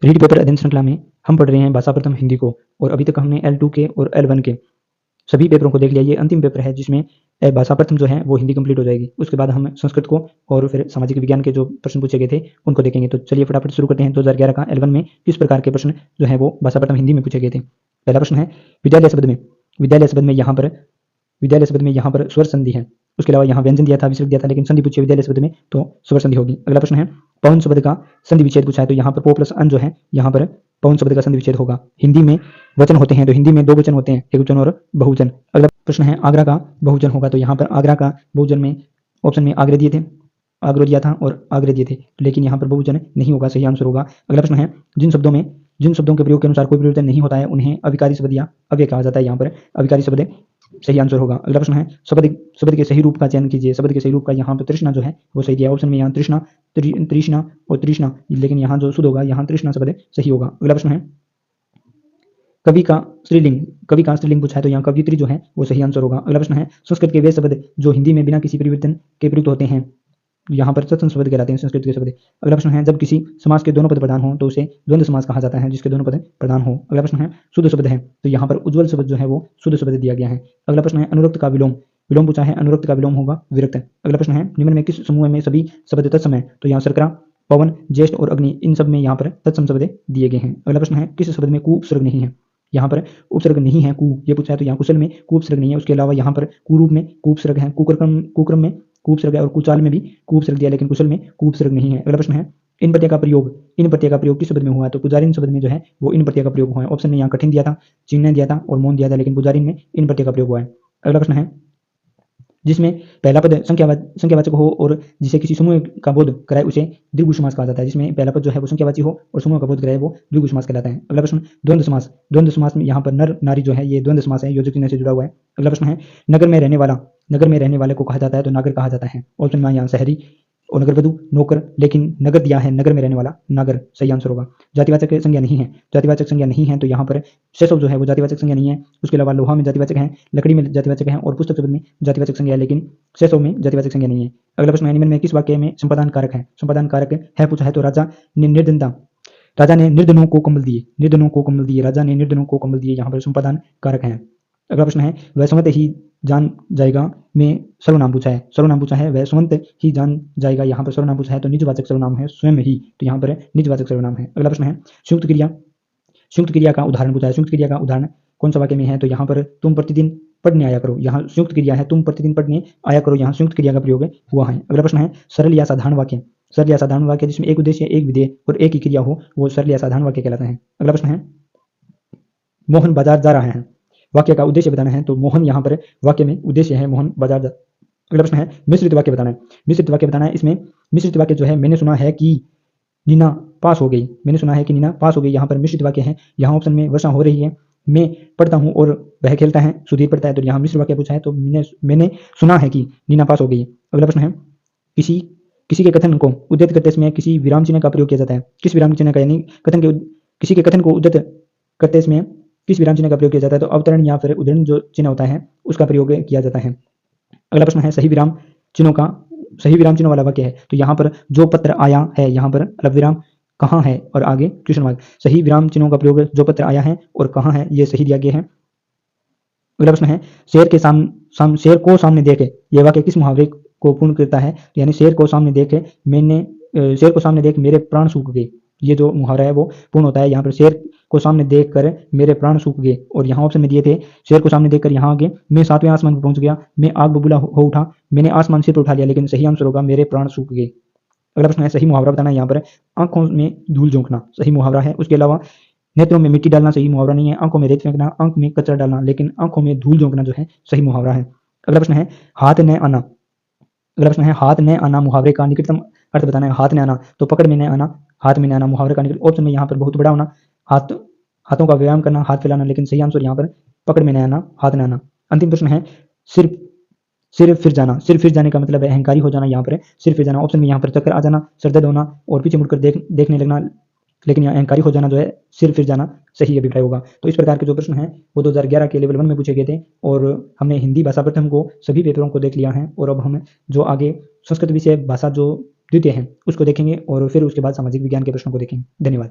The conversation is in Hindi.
रीड पेपर अध्ययन श्रृंखला में हम पढ़ रहे हैं भाषा प्रथम हिंदी को, और अभी तक हमने L2 के और L1 के सभी पेपरों को देख लिया। ये अंतिम पेपर है जिसमें भाषा प्रथम जो है वो हिंदी कंप्लीट हो जाएगी। उसके बाद हम संस्कृत को और फिर सामाजिक विज्ञान के जो प्रश्न पूछे गए थे उनको देखेंगे। तो चलिए फटाफट शुरू करते हैं। 2011 का L1 में किस प्रकार के प्रश्न जो है वो भाषा प्रथम हिंदी में पूछे गए थे। पहला प्रश्न है विद्यालय शब्द में। विद्यालय शब्द में यहाँ पर स्वर संधि है। उसके अलावा यहाँ व्यंजन दिया था, विसर्ग दिया था, लेकिन संधि पूछी विद्यालय शब्द में तो स्वर संधि होगी। अगला प्रश्न है पवन शब्द का संधि विच्छेद पूछा है, तो यहाँ पर पो प्लस अन जो है यहाँ पर पवन शब्द का संधि विच्छेद होगा। हिंदी में वचन होते हैं, तो हिंदी में दो वचन होते हैं, एक वचन और बहुवचन। अगला प्रश्न है आगरा का बहुवचन होगा, तो यहाँ पर आगरा का बहुवचन में ऑप्शन में आगरे दिए थे, आगरो दिया था और आगरे दिए थे, लेकिन यहाँ पर बहुवचन नहीं होगा, सही आंसर होगा। अगला प्रश्न है जिन शब्दों के प्रयोग के अनुसार कोई परिवर्तन नहीं होता है उन्हें अविकारी शब्द या अव्यय कहा जाता है। यहाँ पर अविकारी शब्द सही आंसर होगा। अगला प्रश्न है शब्द के सही रूप का चयन कीजिए। शब्द के सही रूप का यहाँ पर तृष्णा जो है वो सही दिया, ऑप्शन में यहाँ तृष्णा, तृष्णा और तृष्णा, लेकिन यहाँ जो शुद्ध होगा यहाँ तृष्णा शब्द सही होगा। अगला प्रश्न है कवि का स्त्रीलिंग पूछा है, तो यहाँ कवियत्री जो है वो सही आंसर होगा। अगला प्रश्न है संस्कृत के वे शब्द जो हिंदी में बिना किसी परिवर्तन के प्रयुक्त होते हैं, यहाँ पर तत्सम शब्द कहलाते हैं संस्कृत के शब्द। अगला प्रश्न है जब किसी समास के दोनों पद प्रधान हो तो उसे द्वंद्व समास कहा जाता है, जिसके दोनों पद प्रधान हो। अगला प्रश्न है शुद्ध शब्द है, तो यहाँ पर उज्ज्वल शब्द जो है वो शुद्ध शब्द दिया गया है। अगला प्रश्न है अनुरक्त का विलोम पूछा है, अनुरक्त का विलोम होगा विरक्त। अगला प्रश्न है निम्न में किस समूह में सभी शब्द तत्सम है, तो यहाँ शर्करा, पवन, ज्येष्ठ और अग्नि, इन सब में यहाँ पर तत्सम शब्द दिए गए हैं। अगला प्रश्न है किस शब्द में कु उपसर्ग नहीं है, यहाँ पर उपसर्ग नहीं है कु, ये पूछा है, तो यहाँ कुशल में कु उपसर्ग नहीं है। उसके अलावा यहाँ पर कुरूप में कु उपसर्ग है, कुक्रम में कु उपसर्ग है और कुचाल में भी कु उपसर्ग दिया, लेकिन कुशल में कु उपसर्ग नहीं है। अगला प्रश्न है इन प्रत्यय का प्रयोग किस शब्द में हुआ है, तो पुजारिन शब्द में जो है वो इन प्रत्यय का प्रयोग हुआ है। ऑप्शन में यहाँ कठिन दिया था, चिन्ह दिया था और मौन दिया था, लेकिन पुजारिन में इन प्रत्यय का प्रयोग हुआ है। अगला प्रश्न है जिसमें पहला पद संख्यावाचक हो और जिसे किसी समूह का बोध कराए उसे द्विगु समास कहा जाता है। जिसमें पहला पद जो है वो संख्यावाची हो और समूह का बोध कराए वो द्विगु समास कहलाता है। अगला प्रश्न द्वंद्व समास में यहाँ पर नर नारी जो है ये द्वंद्व समास है, योजक चिन्ह से जुड़ा हुआ है। अगला प्रश्न है नगर में रहने वाले को कहा जाता है, तो नागर कहा जाता है। ऑप्शन में यहाँ शहरी और नगर वधु नौकर, लेकिन नगर दिया है, नगर में रहने वाला नागर, सही आंसर होगा। जातिवाचक संज्ञा नहीं है, तो यहाँ पर शैशव जो है वो जातिवाचक संज्ञा नहीं है। उसके अलावा लोहा में जातिवाचक है, लकड़ी में जातिवाचक है और पुस्तक शब्द में जातिवाचक संज्ञा है, लेकिन शैशव में जातिवाचक संज्ञा नहीं है। अगला प्रश्न है निम्न में किस वाक्य में संपादन कारक है पूछा है, तो राजा ने निर्धनों को कंबल दिए, राजा ने निर्धनों को कंबल दिए, यहाँ पर संपादन कारक है। अगला प्रश्न है वह स्वंत ही जान जाएगा में सर्वनाम पूछा है, वह स्वंत ही जान जाएगा, यहाँ पर सर्वनाम पूछा है, तो निजवाचक सर्वनाम है स्वयं ही, तो यहाँ पर निजवाचक सर्वनाम है। अगला प्रश्न है संयुक्त क्रिया का उदाहरण पूछा है। संयुक्त क्रिया का उदाहरण कौन सा वाक्य में है, तो यहाँ पर तुम प्रतिदिन पढ़ने आया करो, यहाँ संयुक्त क्रिया है, तुम प्रतिदिन पढ़ने आया करो, यहाँ संयुक्त क्रिया का प्रयोग हुआ है। अगला प्रश्न है सरल या साधारण वाक्य जिसमें एक उद्देश्य, एक विधेय और एक ही क्रिया हो वो सरल या साधारण वाक्य कहलाता है। अगला प्रश्न है मोहन बाजार जा रहा है, वाक्य का उद्देश्य बताना है, तो मोहन यहाँ पर वाक्य में उद्देश्य है, मोहन बाजार। अगला प्रश्न है मिश्रित वाक्य बताना है। इसमें मिश्रित वाक्य जो है मैंने सुना है कि नीना पास हो गई, यहाँ पर मिश्रित वाक्य है। यहाँ ऑप्शन में वर्षा हो रही है, मैं पढ़ता हूँ और वह खेलता है, सुधीर पढ़ता है, तो यहाँ मिश्र वाक्य पूछा है, तो मैंने सुना है कि नीना पास हो गई। अगला प्रश्न है किसी के कथन को उद्धृत करते समय किसी विराम चिन्ह का प्रयोग किया जाता है। किस विराम चिन्ह का, यानी किसी के कथन को उद्धृत करते समय किस विराम चिन्ह का प्रयोग किया जाता है, तो अवतरण या फिर उद्धरण जो चिन्ह होता है उसका प्रयोग किया जाता है। अगला प्रश्न है सही विराम चिन्हों वाला वाक्य है, तो यहाँ पर जो पत्र आया है, यहाँ पर अल्प विराम कहाँ है और आगे क्वेश्चन मार्क। सही विराम चिन्हों का प्रयोग जो पत्र आया है और कहाँ है ये सही दिया गया है। अगला प्रश्न है शेर को सामने देखे, ये वाक्य किस मुहावरे को पूर्ण करता है, यानी शेर को सामने देख मेरे प्राण सूख गए, ये जो मुहावरा है वो पूर्ण होता है। यहाँ पर शेर को सामने देखकर मेरे प्राण सूख गए, और यहाँ ऑप्शन में दिए थे शेर को सामने देखकर यहाँ आगे मैं 7वें आसमान पर पहुंच गया, मैं आग बबूला हो उठा, मैंने आसमान सिर पर उठा लिया, लेकिन सही आंसर होगा मेरे प्राण सूख गए। अगला प्रश्न है सही मुहावरा बताना है। यहाँ पर आंखों में धूल झोंकना सही मुहावरा है। उसके अलावा नेत्रों में मिट्टी डालना सही मुहावरा नहीं है। आंखों में रेत फेंकना, आंख में कचरा डालना, लेकिन आंखों में धूल झोंकना जो है सही मुहावरा है। अगला प्रश्न है हाथ न आना मुहावरे का निकटतम अर्थ बताना है। हाथ न आना, तो पकड़ में न आना, हाथ में न आना मुहावरे का निकट। ऑप्शन में यहाँ पर बहुत बड़ा होना, हाथों का व्यायाम करना, हाथ फैलाना, लेकिन सही आंसर यहाँ पर पकड़ में न आना, हाथ न आना। अंतिम प्रश्न है सिर फिर जाने का मतलब है अहंकारी हो जाना, यहाँ पर सिर फिर जाना। ऑप्शन में यहाँ पर चक्कर आ जाना, सर दर्द होना और पीछे मुड़कर देखने लगना, लेकिन यहाँ अहंकारी हो जाना जो है सिर फिर जाना सही अभिप्राय होगा। तो इस प्रकार के जो प्रश्न हैं वो 2011 के लेवल 1 में पूछे गए थे, और हमने हिंदी भाषा प्रथम को सभी पेपरों को देख लिया है, और अब हम जो आगे संस्कृत विषय भाषा जो द्वितीय है उसको देखेंगे, और फिर उसके बाद सामाजिक विज्ञान के प्रश्नों को देखेंगे। धन्यवाद।